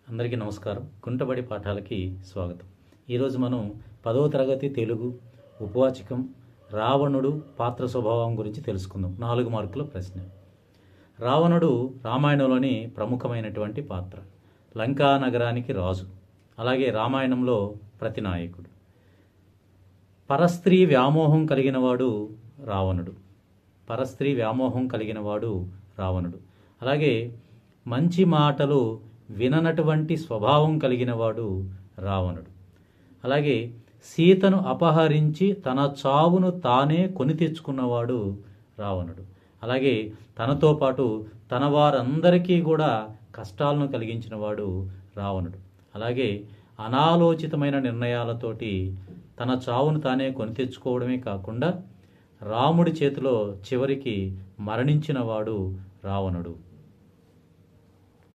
అందరికీ నమస్కారం. కుంటబడి పాఠాలకి స్వాగతం. ఈరోజు మనం 10వ తరగతి తెలుగు ఉపవాచకం రావణుడు పాత్ర స్వభావం గురించి తెలుసుకుందాం. 4 మార్కుల ప్రశ్న. రావణుడు రామాయణంలోని ప్రముఖమైనటువంటి పాత్ర. లంకా నగరానికి రాజు, అలాగే రామాయణంలో ప్రతినాయకుడు. పరస్త్రీ వ్యామోహం కలిగినవాడు రావణుడు. పరస్త్రీ వ్యామోహం కలిగినవాడు రావణుడు. అలాగే మంచి మాటలు విననటువంటి స్వభావం కలిగినవాడు రావణుడు. అలాగే సీతను అపహరించి తన చావును తానే కొని తెచ్చుకున్నవాడు రావణుడు. అలాగే తనతో పాటు తన వారందరికీ కూడా కష్టాలను కలిగించినవాడు రావణుడు. అలాగే అనాలోచితమైన నిర్ణయాలతోటి తన చావును తానే కొని తెచ్చుకోవడమే కాకుండా రాముడి చేతిలో చివరికి మరణించినవాడు రావణుడు.